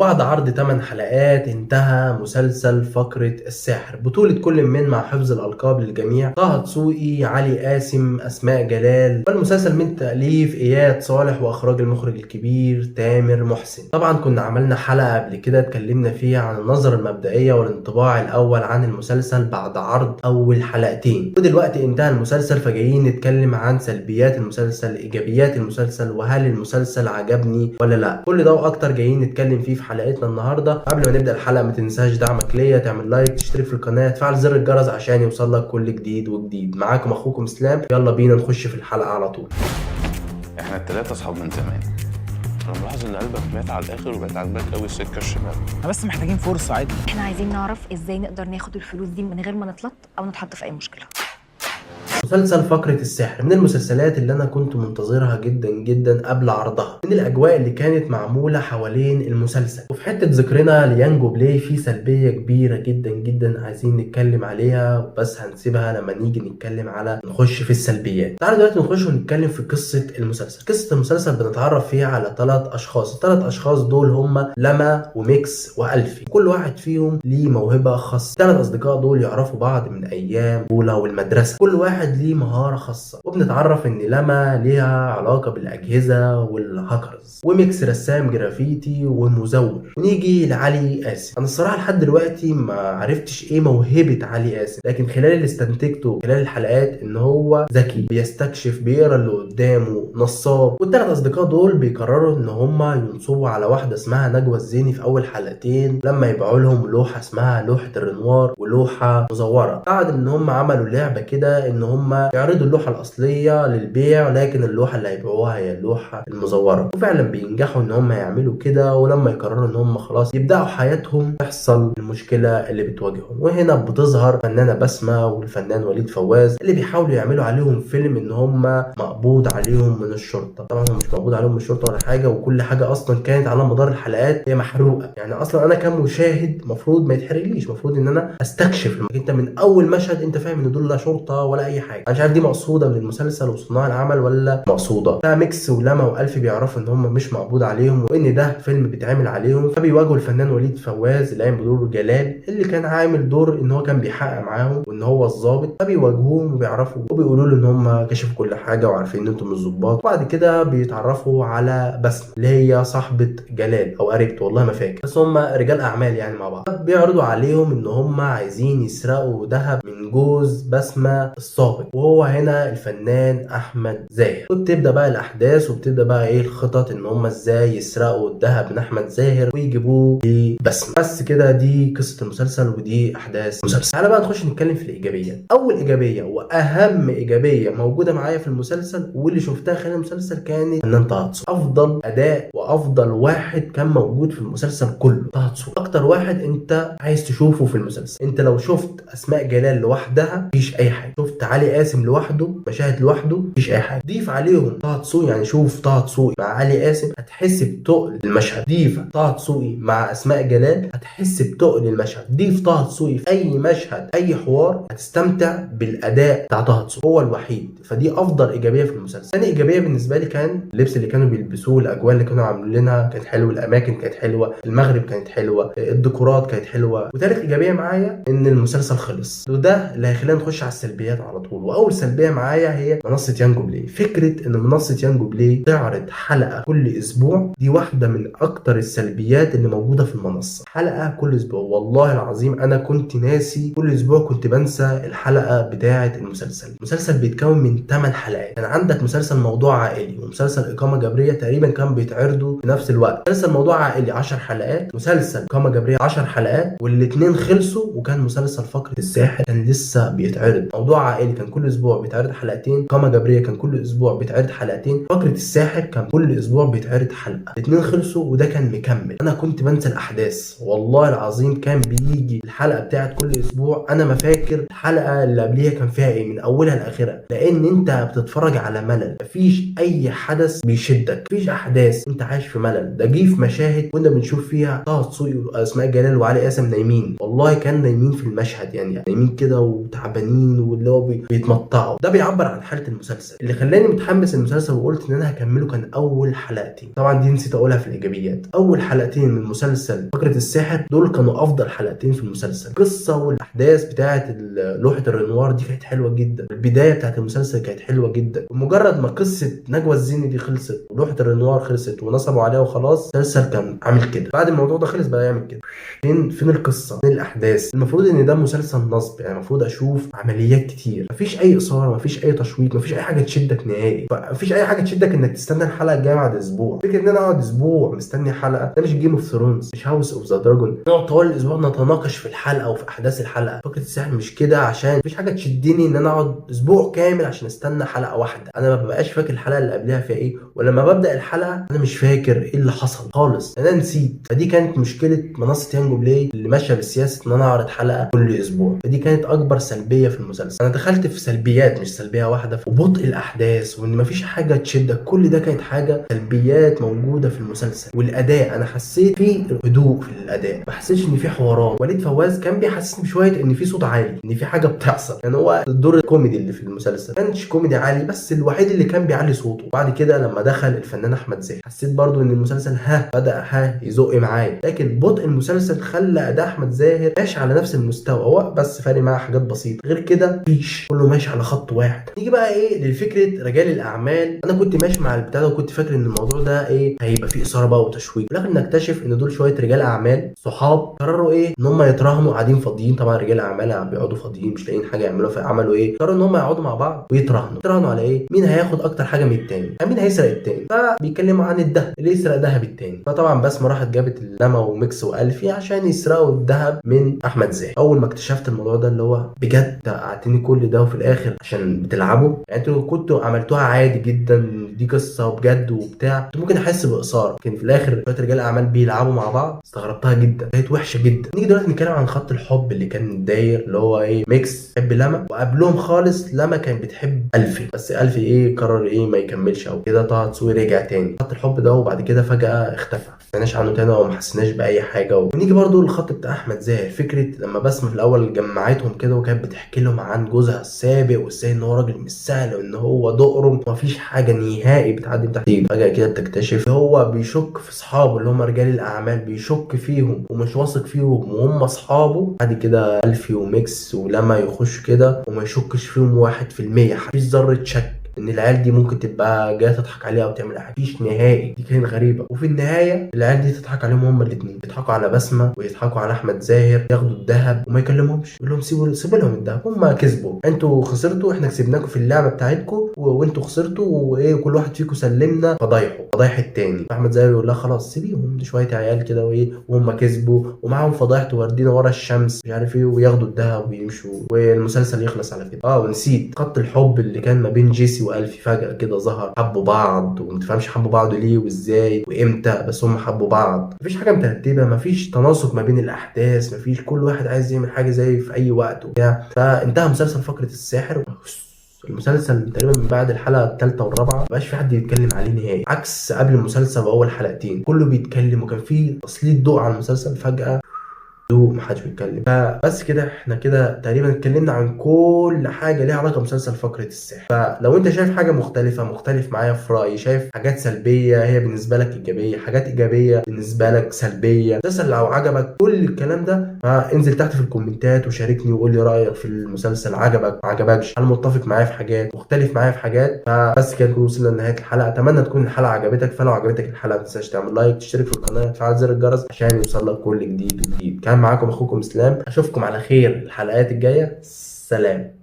وبعد عرض 8 حلقات انتهى مسلسل فقرة الساحر، بطولة كل من مع حفظ الألقاب للجميع طه دسوقي، علي قاسم، أسماء جلال. والمسلسل من تأليف إياد صالح وإخراج المخرج الكبير تامر محسن. طبعا كنا عملنا حلقة قبل كده اتكلمنا فيها عن النظرة المبدئية والانطباع الأول عن المسلسل بعد عرض أول حلقتين، ودلوقتي انتهى المسلسل فجايين نتكلم عن سلبيات المسلسل، إيجابيات المسلسل، وهل المسلسل عجبني ولا لا. كل ده وأكتر جايين نتكلم فيه في حلقتنا النهارده. قبل ما نبدا الحلقه ما تنساش دعمك ليا، تعمل لايك، تشترك في القناه، تفعل زر الجرس عشان يوصلك كل جديد وجديد. معاكم اخوكم اسلام، يلا بينا نخش في الحلقه على طول. احنا التلاتة اصحاب من زمان. انا ملاحظ ان قلبك مات على الاخر وبقت عاجباك قوي السكه الشمال. احنا بس محتاجين فرصه عادي. احنا عايزين نعرف ازاي نقدر ناخد الفلوس دي من غير ما نتلط او نتحط في اي مشكله. مسلسل فقرة السحر من المسلسلات اللي انا كنت منتظرها جدا جدا قبل عرضها، من الاجواء اللي كانت معمولة حوالين المسلسل. وفي حتة ذكرنا ليانجو بلاي في سلبية كبيرة جدا جدا عايزين نتكلم عليها، بس هنسيبها لما نيجي نتكلم على نخش في السلبيات. تعالوا دلوقتي نخش ونتكلم في قصة المسلسل. قصة المسلسل بنتعرف فيها على 3 اشخاص. ال3 اشخاص دول هم لما وميكس والفي، كل واحد فيهم ليه موهبة خاصة. 3 اصدقاء دول يعرفوا بعض من ايام طفولة والمدرسة، كل واحد ليه مهارة خاصة. وبنتعرف ان لما ليها علاقة بالاجهزة والهاكرز، وميكس رسام جرافيتي ومزور. ونيجي لعلي قاسم. انا الصراحة لحد دلوقتي ما عرفتش ايه موهبة علي قاسم، لكن خلال اللي استنتجته خلال الحلقات ان هو ذكي، بيستكشف، بيقرا اللي قدامه، نصاب. وال3 اصدقاء دول بيقرروا ان هما ينصبوا على واحدة اسمها نجوى الزيني في اول حلقتين، لما يبيعوا لهم لوحة اسمها لوحة الرنوار ولوحة مزورة. بعد ان هم عملوا لعبة كده ان هم يعرضوا اللوحة الأصلية للبيع، لكن اللوحة اللي هيبيعوها هي اللوحة المزورة. وفعلا بينجحوا ان هم يعملوا كده، ولما يقرروا ان هم خلاص يبدأوا حياتهم تحصل المشكلة اللي بتواجههم. وهنا بتظهر فنانة بسمة والفنان وليد فواز اللي بيحاولوا يعملوا عليهم فيلم ان هم مقبوض عليهم من الشرطة. طبعا هم مش مقبوض عليهم من الشرطة ولا حاجة، وكل حاجة اصلا كانت على مدار الحلقات هي محروقة. يعني اصلا انا كمشاهد مفروض ما يتحرقليش، مفروض ان انا استكشف. انت من اول مشهد انت فاهم ان دول لا شرطة ولا اي حاجة. انا مش عارف دي مقصوده من المسلسل وصناع العمل ولا مقصوده. فميكس ولما والفي بيعرفوا ان هم مش مقبوض عليهم وان ده فيلم بيتعمل عليهم، فبيواجهوا الفنان وليد فواز اللي قايم بدور جلال، اللي كان عامل دور ان هو كان بيحقق معاهم وان هو الضابط. فبيواجهوهم وبيعرفوا وبيقولوا له ان هم كشفوا كل حاجه وعارفين ان انتم مش ظباط. وبعد كده بيتعرفوا على بسمه اللي هي صاحبه جلال او قريبته، والله ما فاكر، بس هم رجال اعمال يعني مع بعض. بيعرضوا عليهم ان هم عايزين يسرقوا ذهب من جوز بسمه السابق، وهو هنا الفنان احمد زاهر. وبتبدا بقى الاحداث وبتبدا بقى ايه الخطط ان هم ازاي يسرقوا الذهب من احمد زاهر ويجيبوه لبسمه. بس كده دي قصه المسلسل ودي احداث المسلسل. تعالى بقى نخش نتكلم في الايجابيات. اول ايجابيه واهم ايجابيه موجوده معايا في المسلسل واللي شفتها خلال المسلسل كانت فنان طه دسوقي. افضل اداء وافضل واحد كان موجود في المسلسل كله طه دسوقي، اكتر واحد انت عايز تشوفه في المسلسل. انت لو شفت اسماء جلال لوحدها مفيش اي حاجه، شفت علي قاسم لوحده مشاهد لوحده مفيش اي حاجه، ضيف عليهم طه دسوقي. يعني شوف طه دسوقي مع علي قاسم هتحس بتقل المشهد، ضيف طه دسوقي مع اسماء جلال هتحس بتقل المشهد، ضيف طه دسوقي في اي مشهد اي حوار هتستمتع بالاداء بتاع طه دسوقي، هو الوحيد. فدي افضل ايجابيه في المسلسل. ثاني ايجابيه بالنسبه لي كان اللبس اللي كانوا بيلبسوه، الاجواء اللي كانوا عاملينها كانت حلوه، الاماكن كانت حلوه، المغرب كانت حلوه، الديكورات كانت حلوه. وثالث ايجابيه معايا ان المسلسل خلص، وده اللي هيخلينا نخش على السلبيات على طول. واول سلبيه معايا هي منصه يانجو بلاي. فكره ان منصه يانجو بلاي تعرض حلقه كل اسبوع دي واحده من اكتر السلبيات اللي موجوده في المنصه. حلقه كل اسبوع، والله العظيم انا كنت ناسي، كل اسبوع كنت بنسى الحلقه بتاعه المسلسل. المسلسل بيتكون من 8 حلقات. كان عندك مسلسل موضوع عائلي ومسلسل اقامه جبريه تقريبا كان بيتعرضوا في نفس الوقت. مسلسل موضوع عائلي 10 حلقات، مسلسل اقامه جبريه 10 حلقات، والاثنين خلصوا. وكان مسلسل فقرة الساحر كان لسه بيتعرض. موضوع عائلي كان كل اسبوع بيتعرض حلقتين، اقامه جبريه كان كل اسبوع بيتعرض حلقتين، فقرة الساحر كان كل اسبوع بيتعرض حلقه. الاثنين خلصوا وده كان مكمل. انا كنت بنسى الاحداث والله العظيم. كان بيجي الحلقه بتاعت كل اسبوع انا ما فاكر الحلقه اللي قبليها كان فيها ايه من اولها لاخرها، لان انت بتتفرج على ملل، مفيش اي حدث بيشدك، مفيش احداث، انت عايش في ملل. ده جه في مشاهد كنا بنشوف فيها طه دسوقي واسماء جلال وعلي قاسم نايمين، والله كان نايمين في المشهد، يعني نايمين كده وتعبانين واللي هو بيتمطعوا. ده بيعبر عن حاله المسلسل. اللي خلاني متحمس المسلسل وقلت ان انا هكمله كان اول حلقتين. طبعا دي نسيت اقولها في الايجابيات. اول حلقتين من مسلسل فقره الساحر دول كانوا افضل حلقتين في المسلسل. القصه والاحداث بتاعه لوحه الرنوار دي كانت حلوه جدا. البدايه بتاعه المسلسل كانت حلوه جدا. ومجرد ما قصه نجوى الزيني دي خلصت ولوحه الرنوار خلصت ونصبوا عليها وخلاص، المسلسل كان عامل كده. بعد الموضوع ده خلص بقى يعمل كده. فين القصه؟ فين الاحداث؟ المفروض ان ده مسلسل نصب، يعني المفروض اشوف عمليات كتير، مفيش اي اثاره، مفيش اي تشويق، مفيش اي حاجه تشدك نهائي، مفيش اي حاجه تشدك انك تستنى الحلقه الجايه بعد اسبوع. فكره ان انا اقعد اسبوع مستني حلقه، ده مش جيم اوف ثرونز، مش هاوس اوف ذا دراجون نقعد طوال الاسبوع نتناقش في الحلقه وفي احداث الحلقه. فكره السحر مش كده، عشان مفيش حاجه تشدني ان انا اقعد اسبوع كامل عشان استنى حلقه واحده. انا ما ببقاش فاكر الحلقه اللي قبلها فيها ايه، ولما ببدا الحلقه انا مش فاكر ايه اللي حصل خالص، انا نسيت. فدي كانت مشكله منصه يانجو بلاي اللي ماشيه بالسياسه ان انا اعرض حلقه كل اسبوع. فدي كانت اكبر سلبيه في المسلسل. انا دخلت في سلبيات مش سلبيه واحده، وبطء الاحداث وان مفيش حاجه تشدك، كل ده كانت حاجه سلبيات موجوده في المسلسل. والاداء انا حسيت في هدوء في الاداء، ما حسيتش ان في حوارات. وليد فواز كان بيحسسني بشويه ان في صوت عالي، ان في حاجه بتحصل. يعني هو الدور الكوميدي اللي في المسلسل ما كانش كوميدي عالي، بس الوحيد اللي كان بيعلي صوته. بعد كده لما دخل الفنان احمد زاهر حسيت برضو ان المسلسل بدا يزق معايا، لكن بطء المسلسل خلى اداء احمد زاهر ماشي على نفس المستوى، هو بس فارق معاه حاجات بسيطه، غير كده مفيش، كله ماشي على خط واحد. نيجي بقى ايه لفكره رجال الاعمال. انا كنت ماشي مع البتاع ده وكنت فاكر ان الموضوع ده ايه هيبقى فيه اثاره بقى وتشويق، ولكن نكتشف ان دول شويه رجال اعمال صحاب قرروا ايه ان هم يتراهنوا، قاعدين فاضيين. طبعا رجال اعمال بيقعدوا فاضيين مش لاقيين حاجه يعملوها، فعملوا ايه؟ قرروا ان هم يقعدوا مع بعض ويتراهنوا على ايه؟ مين هياخد اكتر حاجه من التاني، مين هيسرق التاني. فبيتكلموا عن الذهب، اللي يسرق ذهب التاني. فطبعا بسمه راحت جابت لما وميكس والفي عشان يسرقوا الذهب من احمد زاهر. اول ما اكتشفت الموضوع ده اللي هو بجد قعدتني كل ده وفي الاخر عشان بتلعبوا، يعني انتوا كنتوا عملتوها عادي جدا، دي قصه وبجد وبتاع، كنت ممكن احس باثاره، لكن في الاخر شويه رجال اعمال بيلعبوا مع بعض، استغربتها جدا، كانت وحشه جدا. نيجي دلوقتي نتكلم عن خط الحب اللي كان داير، اللي هو ايه ميكس بتحب لما، وقبلهم خالص لما كانت بتحب الفي، بس الفي ايه قرر ايه ما يكملش او كده. طه دسوقي رجع تاني خط الحب ده، وبعد كده فجاه اختفى، ما سمعناش عنه تاني او ما حسيناش باي حاجه. ونيجي برضو الخط بتاع احمد زاهر، فكره لما بسمه في الاول جمعتهم كده وكانت بتحكي لهم عن جوزها السابق وازاي ان هو راجل مش سهل وان هو دقرم ومفيش حاجه نهائي بتعدي من تحت ايده. فجاه كده بتكتشف هو بيشك في اصحابه اللي هم رجال الاعمال، بيشك فيهم ومش واثق فيهم وهم اصحابه. بعد كده الفي وميكس ولما يخش كده وما يشكش فيهم 1%، مفيش ذره شك ان العيال دي ممكن تبقى جايه تضحك عليها او تعمل حاجه، مفيش نهائي. دي كانت غريبه. وفي النهايه العيال دي تضحك عليهم هما الاثنين، يضحكوا على بسمه ويضحكوا على احمد زاهر، ياخدوا الذهب وما يكلمهمش، يقول لهم سيبوا لهم الذهب، هما كسبوا، انتوا خسرتوا، احنا كسبناكم في اللعبه بتاعتكم وانتوا خسرتوا، وايه كل واحد فيكم سلمنا فضايح التاني. احمد زاهر يقول لها خلاص سيبيهم، دي شويه عيال كده وايه وهم كسبوا ومعاهم فضايح واردين ورا الشمس مش عارف ايه، وياخدوا الذهب ويمشوا والمسلسل يخلص على كده. ونسيت خط الحب اللي كان ما بين جيسي والفي، فجأة كده ظهر، حبوا بعض ومتفهمش حبوا بعض ليه وازاي وامتى، بس هم حبوا بعض، مفيش حاجه مترتبه، مفيش تناسق ما بين الاحداث، مفيش، كل واحد عايز يعمل حاجه زي في اي وقت وبتاع. فانتهى مسلسل فقره الساحر. المسلسل تقريبا من بعد الحلقه الثالثه والرابعه مبقاش في حد يتكلم عليه نهائي، عكس قبل المسلسل واول حلقتين كله بيتكلم وكان في تسليط ضوء على المسلسل، فجاه محدش بيتكلم. فبس كده احنا كده تقريبا اتكلمنا عن كل حاجه ليها علاقه بمسلسل فقره السحر. فلو انت شايف حاجه مختلف معايا في رايي، شايف حاجات سلبيه هي بالنسبه لك ايجابيه، حاجات ايجابيه بالنسبه لك سلبيه، مسلسل لو عجبك كل الكلام ده فانزل تحت في الكومنتات وشاركني وقول لي رايك في المسلسل، عجبك ما عجبكش، هل متفق معايا في حاجات، مختلف معايا في حاجات. فبس كده نكون وصلنا لنهايه الحلقه، اتمنى تكون الحلقه عجبتك. فلو عجبتك الحلقه ما تنساش تعمل لايك، تشترك في القناه، تفعل زر الجرس عشان يوصلك كل جديد. كان معاكم اخوكم اسلام، اشوفكم على خير الحلقات الجايه، سلام.